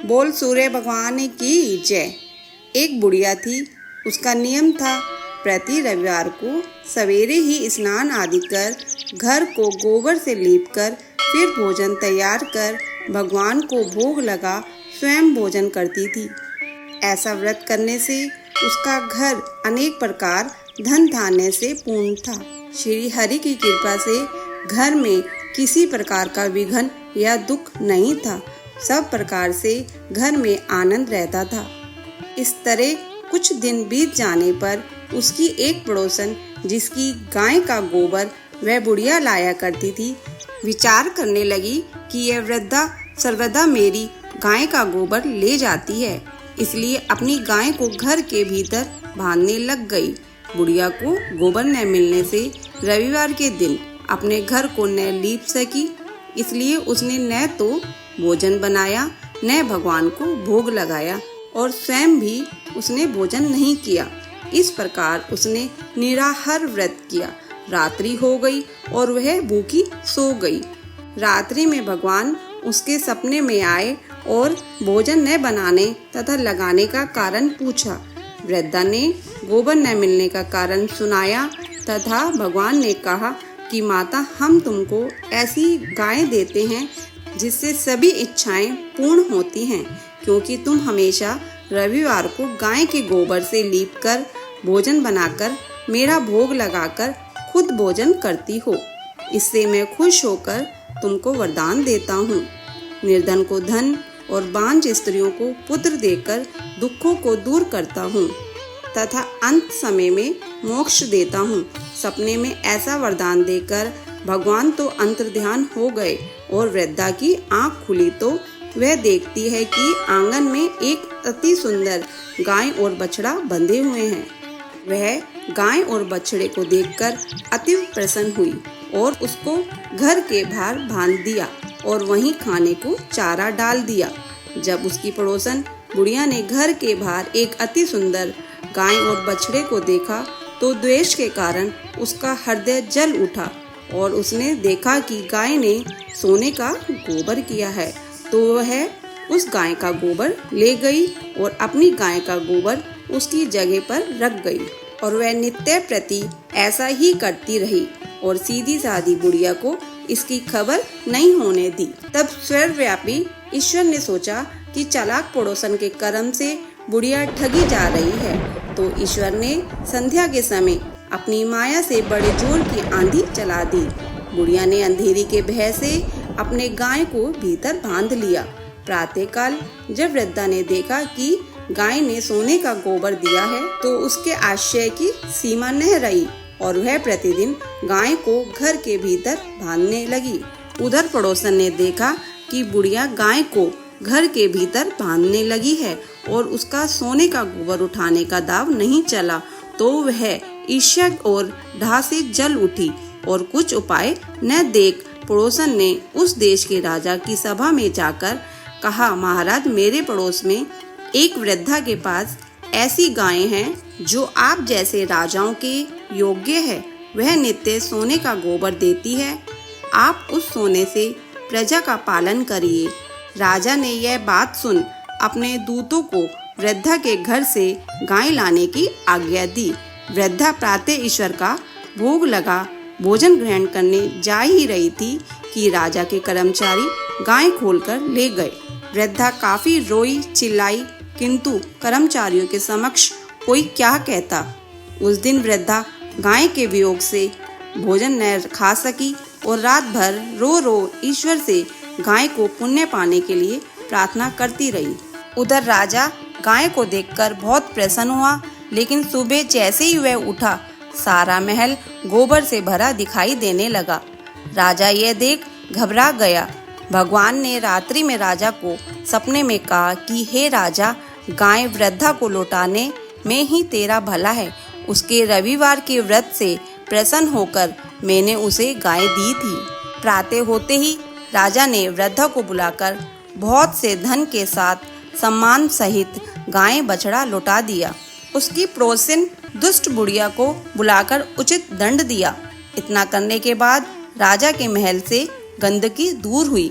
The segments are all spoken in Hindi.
बोल सूर्य भगवान की जय। एक बुढ़िया थी। उसका नियम था प्रति रविवार को सवेरे ही स्नान आदि कर घर को गोबर से लीप कर फिर भोजन तैयार कर भगवान को भोग लगा स्वयं भोजन करती थी। ऐसा व्रत करने से उसका घर अनेक प्रकार धन धान्य से पूर्ण था। श्री हरि की कृपा से घर में किसी प्रकार का विघ्न या दुख नहीं था। सब प्रकार से घर में आनंद रहता था। इस तरह कुछ दिन बीत जाने पर उसकी एक पड़ोसन, जिसकी गाय का गोबर वह बुढ़िया लाया करती थी, विचार करने लगी कि यह वृद्धा सर्वदा मेरी गाय का गोबर ले जाती है, इसलिए अपनी गाय को घर के भीतर बांधने लग गई। बुढ़िया को गोबर न मिलने से रविवार के दिन अपने घर को न लीप सकी, इसलिए उसने न तो भोजन बनाया न भगवान को भोग लगाया और स्वयं भी उसने भोजन नहीं किया। इस प्रकार उसने निराहार व्रत किया। रात्रि हो गई और वह भूखी सो गई। रात्रि में भगवान उसके सपने में आए और भोजन न बनाने तथा लगाने का कारण पूछा। वृद्धा ने गोबर न मिलने का कारण सुनाया तथा भगवान ने कहा कि माता, हम तुमको ऐसी गाय देते हैं जिससे सभी इच्छाएं पूर्ण होती हैं, क्योंकि तुम हमेशा रविवार को गाय के गोबर से लीपकर भोजन बनाकर मेरा भोग लगाकर खुद भोजन करती हो। इससे मैं खुश होकर तुमको वरदान देता हूँ। निर्धन को धन और बांझ स्त्रियों को पुत्र देकर दुखों को दूर करता हूँ तथा अंत समय में मोक्ष देता हूँ। सपने में ऐसा वरदान देकर भगवान तो अंतर्ध्यान हो गए और वृद्धा की आंख खुली तो वह देखती है कि आंगन में एक अति सुंदर गाय और बछड़ा बंधे हुए हैं। वह गाय और बछड़े को देखकर अति प्रसन्न हुई और उसको घर के बाहर बांध दिया और वहीं खाने को चारा डाल दिया। जब उसकी पड़ोसन बुढ़िया ने घर के बाहर एक अति सुंदर गाय और बछड़े को देखा तो द्वेष के कारण उसका हृदय जल उठा और उसने देखा कि गाय ने सोने का गोबर किया है, तो वह उस गाय का गोबर ले गई और अपनी गाय का गोबर उसकी जगह पर रख गई और वह नित्य प्रति ऐसा ही करती रही और सीधी सादी बुढ़िया को इसकी खबर नहीं होने दी। तब सर्वव्यापी ईश्वर ने सोचा कि चालाक पड़ोसन के कर्म से बुढ़िया ठगी जा रही है, तो ईश्वर ने संध्या के समय अपनी माया से बड़े जोर की आंधी चला दी। बुढ़िया ने अंधेरी के भय से अपने गाय को भीतर बांध लिया। प्रातःकाल जब वृद्धा ने देखा कि गाय ने सोने का गोबर दिया है, तो उसके आश्चर्य की सीमा न रही और वह प्रतिदिन गाय को घर के भीतर बांधने लगी। उधर पड़ोसन ने देखा कि बुढ़िया गाय को घर के भीतर बांधने लगी है और उसका सोने का गोबर उठाने का दाव नहीं चला, तो वह ईर्ष्या और ढा से जल उठी और कुछ उपाय न देख पड़ोसन ने उस देश के राजा की सभा में जाकर कहा, महाराज, मेरे पड़ोस में एक वृद्धा के पास ऐसी गायें हैं जो आप जैसे राजाओं के योग्य है। वह नित्य सोने का गोबर देती है। आप उस सोने से प्रजा का पालन करिए। राजा ने यह बात सुन अपने दूतों को वृद्धा के घर से गाय लाने की आज्ञा दी। वृद्धा प्रातः ईश्वर का भोग लगा भोजन ग्रहण करने जा ही रही थी कि राजा के कर्मचारी गाय खोलकर ले गए। वृद्धा काफी रोई चिल्लाई, किंतु कर्मचारियों के समक्ष कोई क्या कहता। उस दिन वृद्धा गाय के वियोग से भोजन न खा सकी और रात भर रो रो ईश्वर से गाय को पुण्य पाने के लिए प्रार्थना करती रही। उधर राजा गाय को देखकर बहुत प्रसन्न हुआ, लेकिन सुबह जैसे ही वह उठा, सारा महल गोबर से भरा दिखाई देने लगा। राजा यह देख घबरा गया। भगवान ने रात्रि में राजा को सपने में कहा कि हे राजा, गाय वृद्धा को लौटाने में ही तेरा भला है। उसके रविवार के व्रत से प्रसन्न होकर मैंने उसे गाय दी थी। प्रातः होते ही राजा ने वृद्धा को बुलाकर बहुत से धन के साथ सम्मान सहित गाय बछड़ा लौटा दिया। उसकी पड़ोसिन दुष्ट बुढ़िया को बुलाकर उचित दंड दिया। इतना करने के बाद राजा के महल से गंदगी दूर हुई।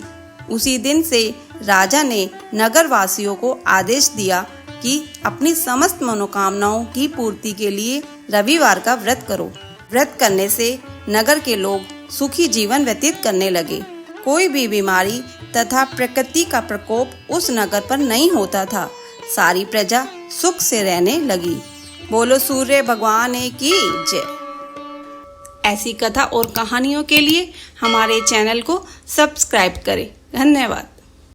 उसी दिन से राजा ने नगर वासियों को आदेश दिया कि अपनी समस्त मनोकामनाओं की पूर्ति के लिए रविवार का व्रत करो। व्रत करने से नगर के लोग सुखी जीवन व्यतीत करने लगे। कोई भी बीमारी तथा प्रकृति का प्रकोप उस नगर पर नहीं होता था। सारी प्रजा सुख से रहने लगी। बोलो सूर्य भगवान की जय। ऐसी कथा और कहानियों के लिए हमारे चैनल को सब्सक्राइब करें। धन्यवाद।